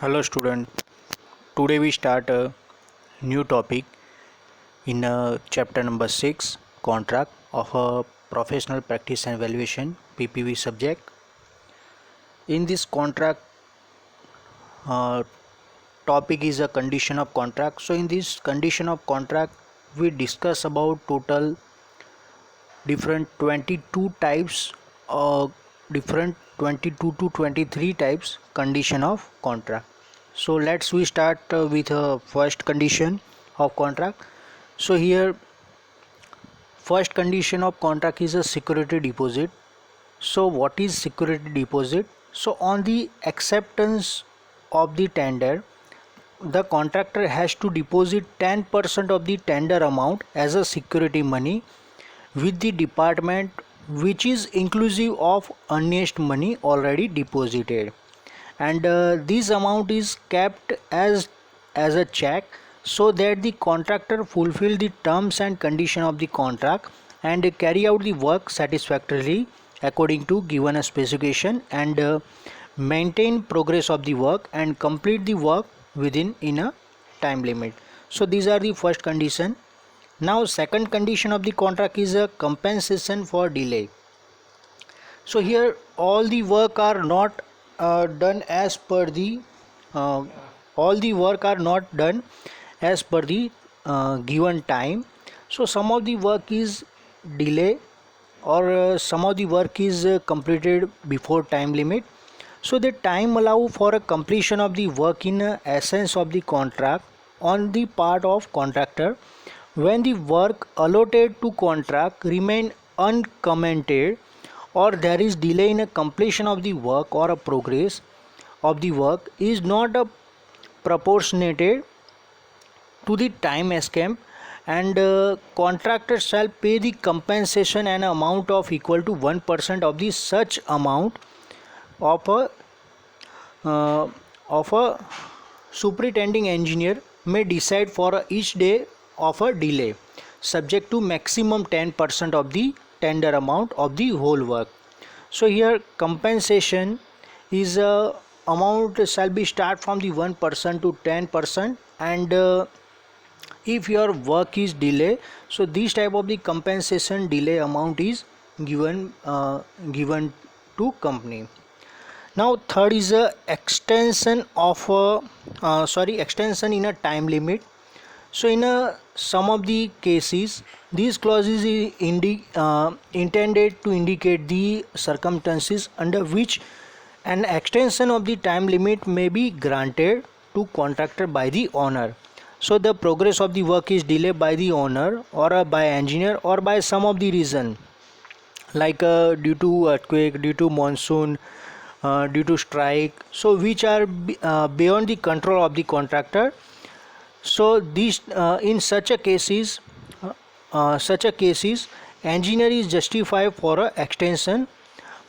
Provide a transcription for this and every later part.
Hello student, today we start a new topic in chapter number 6 contract of a professional practice and evaluation PPV subject. In this contract uh, topic is a condition of contract. So in this condition of contract we discuss about total different 22 types different 22 to 23 types condition of contract. So let's we start with first condition of contract. So here first condition of contract is a security deposit. So what is security deposit? So on the acceptance of the tender, the contractor has to deposit 10% of the tender amount as a security money with the department, which is inclusive of earnest money already deposited, and this amount is kept as a check so that the contractor fulfill the terms and condition of the contract and carry out the work satisfactorily according to given specification, and maintain progress of the work and complete the work within in a time limit. So these are the first condition. Now second condition of the contract is a compensation for delay. So here all the work are not done as per the uh, all the work are not done as per the given time. So some of the work is delay, or some of the work is completed before time limit. So the time allow for a completion of the work in essence of the contract on the part of contractor when the work allotted to contract remain uncommented, or there is delay in a completion of the work, or a progress of the work is not proportionate to the time escape, and contractor shall pay the compensation an amount of equal to 1% of the such amount of uh, a superintending engineer may decide for each day of a delay, subject to maximum 10% of the tender amount of the whole work. So here compensation is amount shall be start from the 1% to 10%, and if your work is delay, so this type of the compensation delay amount is given to company. Now third is a extension of extension in a time limit. So in some of the cases, these clauses is intended to indicate the circumstances under which an extension of the time limit may be granted to contractor by the owner. So the progress of the work is delayed by the owner, or by engineer, or by some of the reason, like due to earthquake, due to monsoon, due to strike, so which are beyond the control of the contractor. So these in such a cases engineer is justified for a extension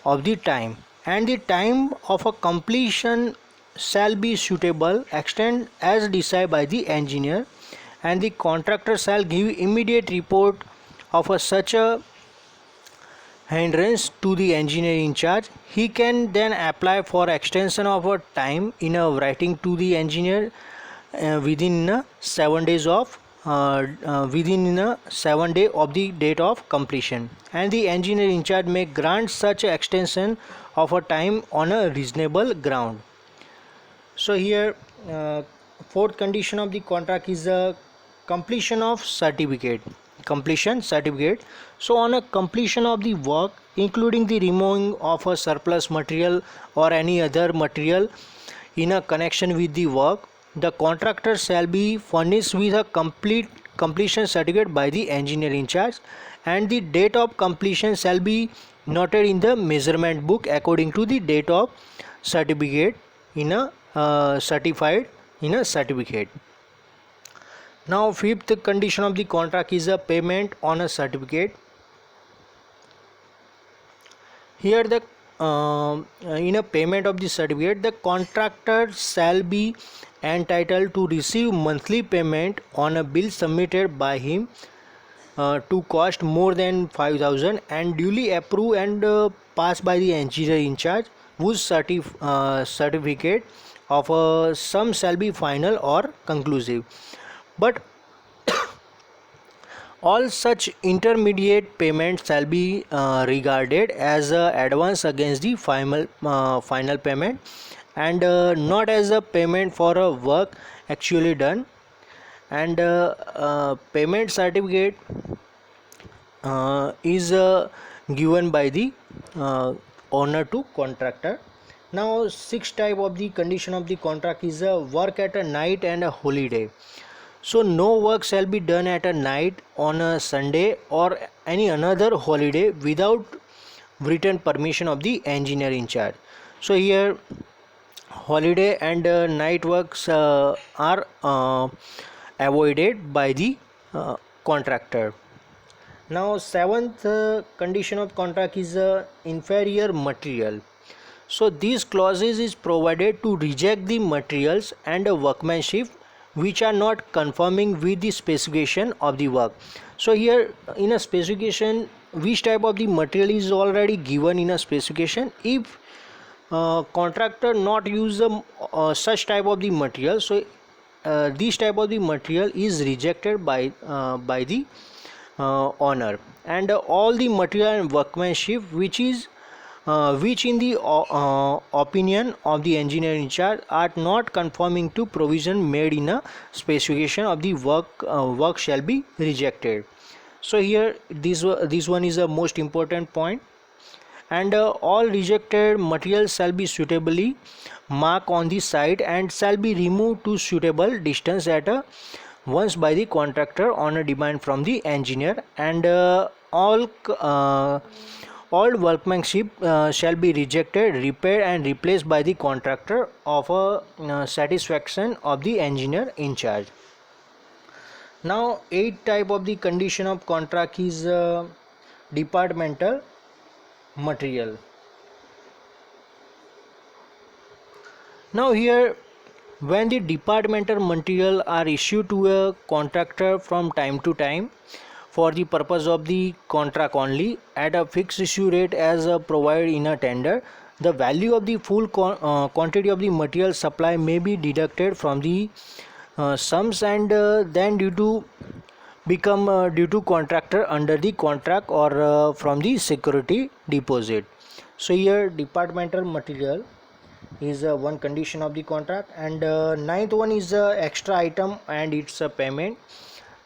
of the time, and the time of a completion shall be suitable extend as decided by the engineer, and the contractor shall give immediate report of such a hindrance to the engineer in charge. He can then apply for extension of a time in a writing to the engineer within 7 days of within 7 day of the date of completion, and the engineer in charge may grant such extension of a time on a reasonable ground. So here fourth condition of the contract is a completion of certificate. Completion certificate. So on a completion of the work, including the removing of a surplus material or any other material in a connection with the work, the contractor shall be furnished with a complete completion certificate by the engineer in charge, and the date of completion shall be noted in the measurement book according to the date of certificate in a certified in a certificate. Now fifth condition of the contract is a payment on a certificate. Here the in a payment of the certificate, the contractor shall be entitled to receive monthly payment on a bill submitted by him to cost more than 5,000 and duly approved and passed by the engineer in charge, whose certificate of a sum shall be final or conclusive, but all such intermediate payments shall be regarded as advance against the final payment, and not as a payment for a work actually done. And payment certificate is given by the owner to contractor. Now, sixth type of the condition of the contract is work at a night and a holiday. So no work shall be done at a night, on a Sunday or any another holiday without written permission of the engineer in charge. So here holiday and night works are avoided by the contractor. Now seventh condition of contract is inferior material. So these clauses is provided to reject the materials and workmanship which are not conforming with the specification of the work. So here in a specification, which type of the material is already given in a specification. If contractor not use such type of the material, so this type of the material is rejected by the owner, and all the material and workmanship which in the opinion of the engineer in charge are not conforming to provision made in a specification of the work shall be rejected. So here this one is a most important point. And all rejected materials shall be suitably marked on the site and shall be removed to suitable distance at once by the contractor on a demand from the engineer, and all workmanship shall be rejected, repaired and replaced by the contractor of a satisfaction of the engineer in charge. Now eighth type of the condition of contract is departmental material. Now here, when the departmental material are issued to a contractor from time to time for the purpose of the contract only at a fixed issue rate as provided in a tender, the value of the full quantity of the material supply may be deducted from the sums, and then due to contractor under the contract or from the security deposit. So here departmental material is one condition of the contract. And ninth one is extra item and its payment.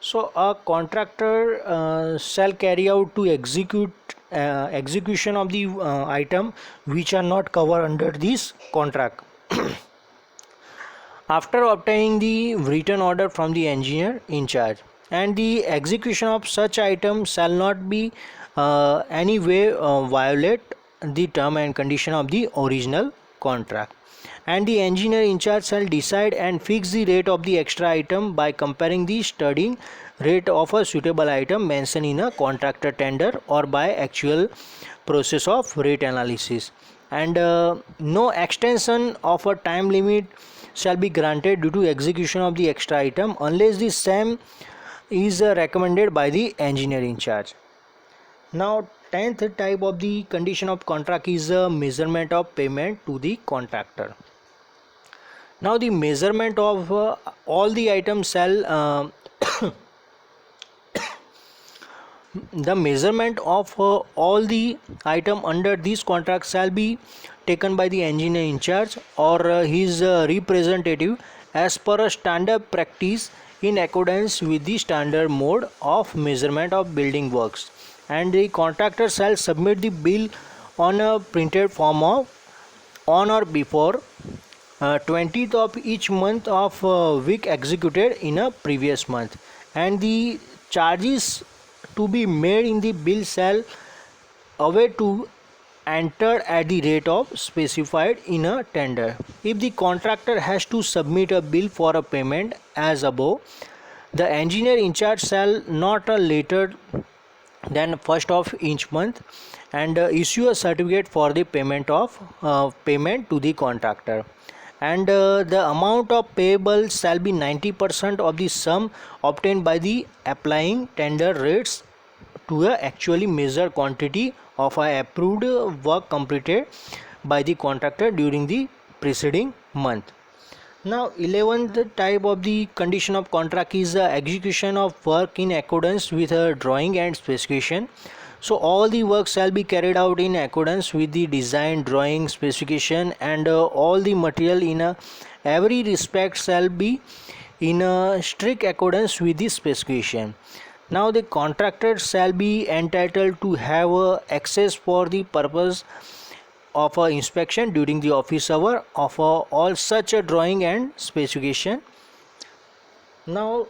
So a contractor shall carry out to execution of the item which are not covered under this contract after obtaining the written order from the engineer in charge, and the execution of such item shall not be any way violate the term and condition of the original contract, and the engineer in charge shall decide and fix the rate of the extra item by comparing the studying rate of a suitable item mentioned in a contractor tender or by actual process of rate analysis. And no extension of a time limit shall be granted due to execution of the extra item unless the same is recommended by the engineer in charge. Now 10th type of the condition of contract is measurement of payment to the contractor. Now the measurement of all the items shall the measurement of all the item under this contract shall be taken by the engineer in charge or his representative as per a standard practice in accordance with the standard mode of measurement of building works, and the contractor shall submit the bill on a printed form on or before 20th of each month of week executed in a previous month, and the charges to be made in the bill shall await to enter at the rate of specified in a tender. If the contractor has to submit a bill for a payment as above, the engineer in charge shall not later than first of each month and issue a certificate for the payment to the contractor, and the amount of payable shall be 90% of the sum obtained by the applying tender rates to a actually measured quantity of a approved work completed by the contractor during the preceding month. Now, 11th type of the condition of contract is the execution of work in accordance with a drawing and specification. So, all the work shall be carried out in accordance with the design, drawing, specification, and all the material in every respect shall be in a strict accordance with the specification. Now, the contractor shall be entitled to have access for the purpose of a inspection during the office hour of all such a drawing and specification. Now,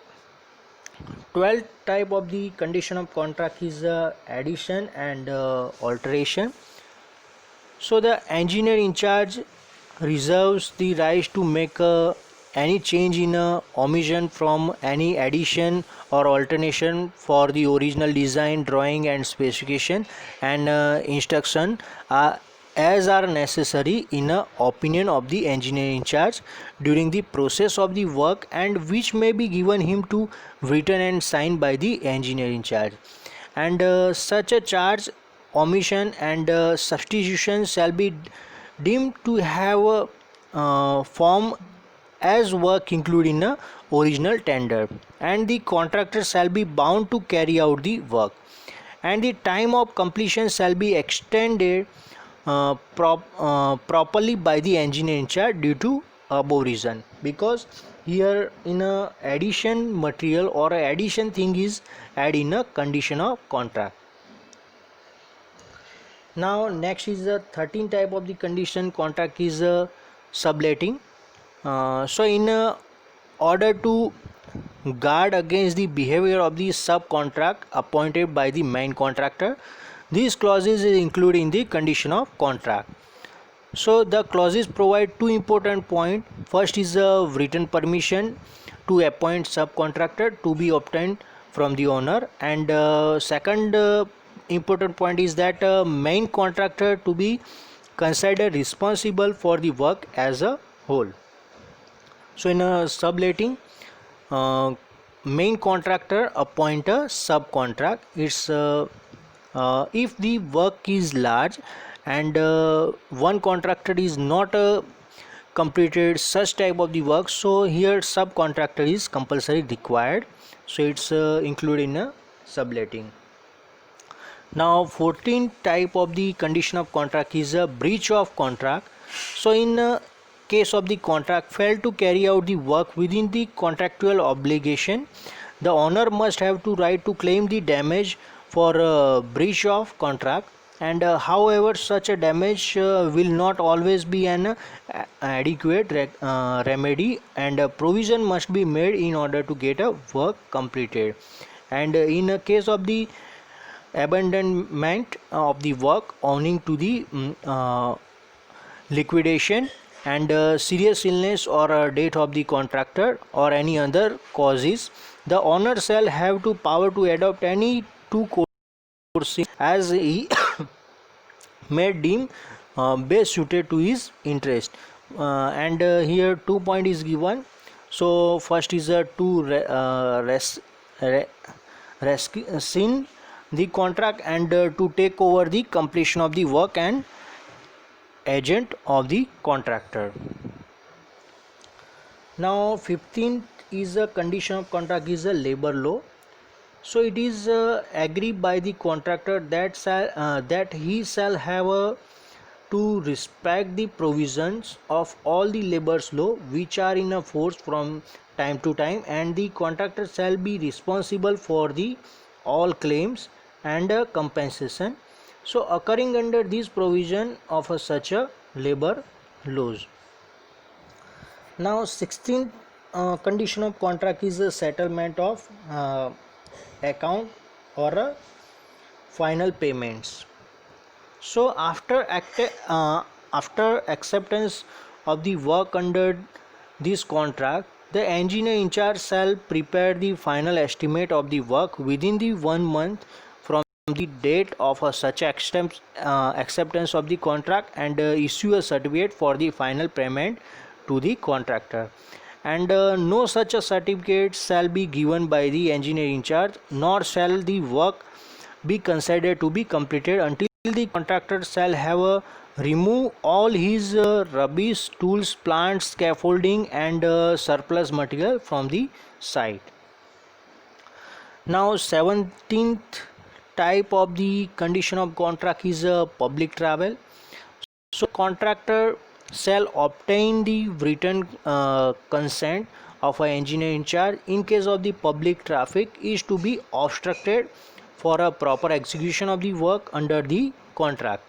12th type of the condition of contract is addition and alteration. So the engineer in charge reserves the right to make any change in omission from any addition or alternation for the original design, drawing and specification and instruction as are necessary in opinion of the engineer in charge during the process of the work, and which may be given him to written and signed by the engineer in charge. And such a charge, omission and substitution shall be deemed to have a form as work included in a original tender, and the contractor shall be bound to carry out the work, and the time of completion shall be extended properly by the engineer in charge due to above reason, because here in a addition material or a addition thing is add in a condition of contract. Now next is the 13th type of the condition contract is subletting. So in order to guard against the behavior of the subcontract appointed by the main contractor, these clauses is included in the condition of contract. So the clauses provide two important points. First is a written permission to appoint subcontractor to be obtained from the owner, and second important point is that main contractor to be considered responsible for the work as a whole. So in a subletting, main contractor appoint a subcontract. It's if the work is large and one contractor is not completed such type of the work, so here subcontractor is compulsory required, so it's included in a subletting. Now 14th type of the condition of contract is a breach of contract. So in case of the contract failed to carry out the work within the contractual obligation, the owner must have to right to claim the damage for breach of contract, and however such a damage will not always be an adequate remedy, and a provision must be made in order to get a work completed. And in a case of the abandonment of the work owing to the liquidation and serious illness or death of the contractor or any other causes, the owner shall have to power to adopt any two courses as he may deem best suited to his interest. And here 2 point is given. So first is to rescind the contract and to take over the completion of the work and agent of the contractor. Now 15th is a condition of contract is a labor law. So it is agreed by the contractor that he shall have to respect the provisions of all the labor's law which are in a force from time to time, and the contractor shall be responsible for the all claims and compensation so occurring under this provision of such a labor laws. Now 16th condition of contract is a settlement of account or final payments. So after acceptance of the work under this contract, the engineer in charge shall prepare the final estimate of the work within the 1 month from the date of such acceptance of the contract, and issue a certificate for the final payment to the contractor. And no such a certificate shall be given by the engineer in charge, nor shall the work be considered to be completed until the contractor shall have remove all his rubbish, tools, plants, scaffolding and surplus material from the site. Now 17th type of the condition of contract is public travel. So contractor shall obtain the written consent of an engineer in charge in case of the public traffic is to be obstructed for a proper execution of the work under the contract.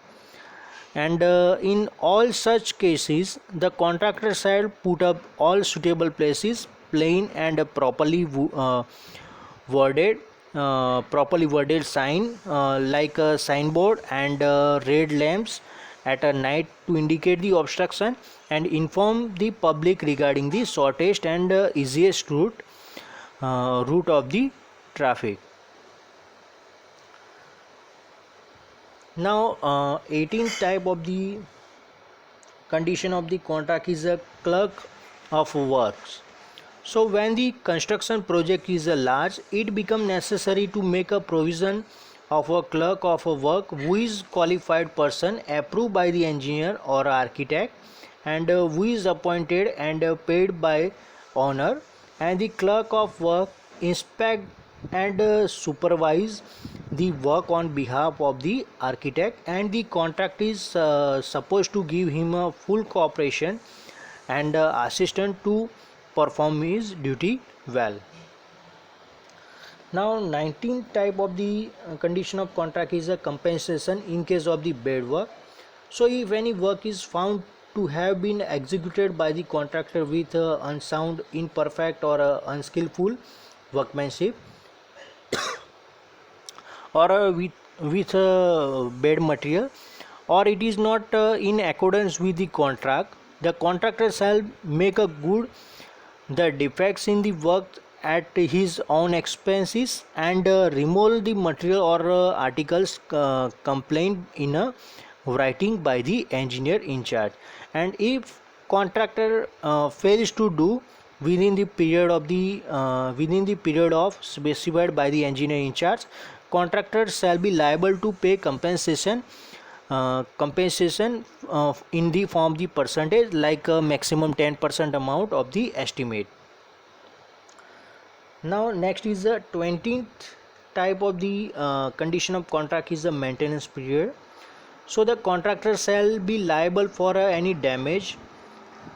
And in all such cases, the contractor shall put up all suitable places, plain and worded properly worded sign like a signboard and red lamps at a night to indicate the obstruction and inform the public regarding the shortest and easiest route of the traffic. Now 18th type of the condition of the contract is a clerk of works. So when the construction project is large, it becomes necessary to make a provision of a clerk of a work who is qualified person approved by the engineer or architect and who is appointed and paid by owner, and the clerk of work inspect and supervise the work on behalf of the architect, and the contract is supposed to give him a full cooperation and assistant to perform his duty well. Now 19th type of the condition of contract is a compensation in case of the bad work. So if any work is found to have been executed by the contractor with unsound, imperfect or unskillful workmanship or with bad material, or it is not in accordance with the contract, the contractor shall make a good the defects in the work at his own expenses and remove the material or articles complained in a writing by the engineer in charge. And if contractor fails to do within the period of specified by the engineer in charge, contractor shall be liable to pay compensation in the form the percentage like a maximum 10% amount of the estimate. Now next is the 20th type of the condition of contract is the maintenance period. So the contractor shall be liable for any damage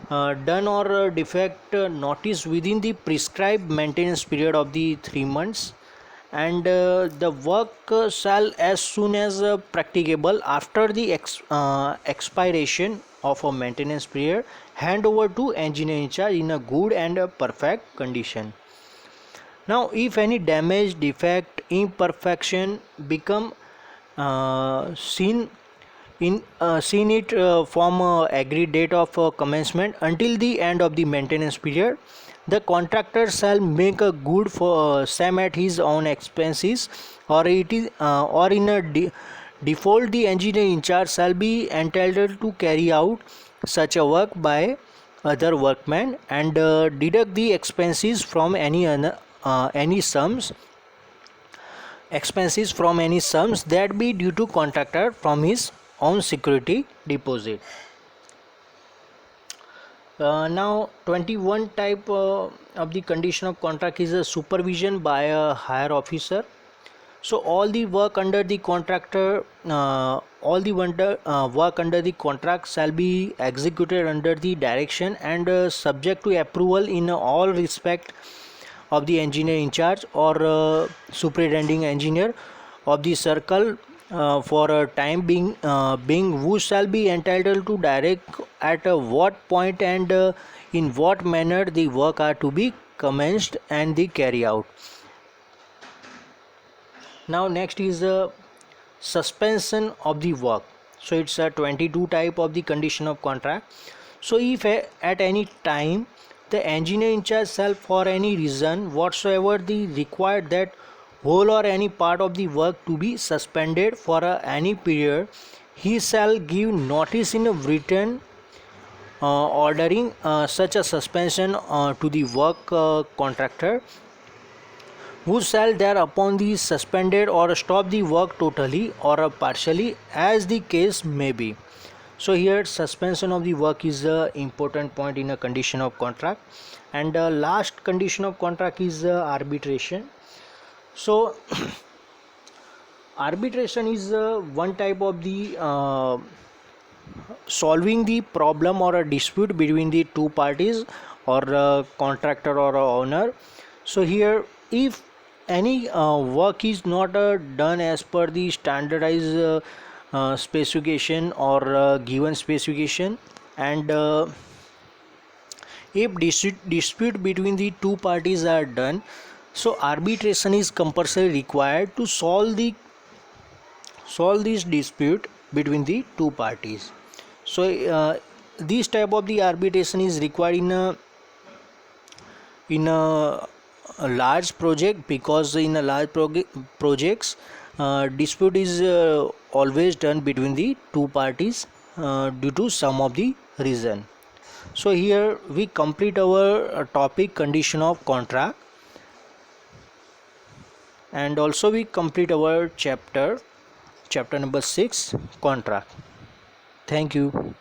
done or defect notice within the prescribed maintenance period of the 3 months, and the work shall as soon as practicable after the expiration of a maintenance period hand over to engineer in charge in a good and perfect condition. Now if any damage, defect, imperfection become seen it from agreed date of commencement until the end of the maintenance period, the contractor shall make a good for same at his own expenses, or it is or in a default the engineer in charge shall be entitled to carry out such a work by other workmen and deduct the expenses from any sums that be due to contractor from his own security deposit. Now 21 type of the condition of contract is a supervision by a higher officer. So all the work under the contractor work under the contract shall be executed under the direction and subject to approval in all respect of the engineer in charge or superintending engineer of the circle for a time being who shall be entitled to direct at what point and in what manner the work are to be commenced and the carry out. Now next is suspension of the work. So it's a 22 type of the condition of contract. So if at any time the engineer in charge shall for any reason whatsoever the required that whole or any part of the work to be suspended for any period, he shall give notice in a written ordering such a suspension to the work contractor, who shall thereupon be suspended or stop the work totally or partially as the case may be. So here suspension of the work is a important point in a condition of contract, and last condition of contract is arbitration. So arbitration is one type of the solving the problem or a dispute between the two parties, or a contractor or a owner. So here, if any work is not done as per the standardized specification or given specification, and if dispute between the two parties are done, so arbitration is compulsory required to solve this dispute between the two parties. So this type of the arbitration is required in a large project, because in a large projects dispute is always done between the two parties due to some of the reason. So here we complete our topic condition of contract, and also we complete our chapter number 6, contract. Thank you.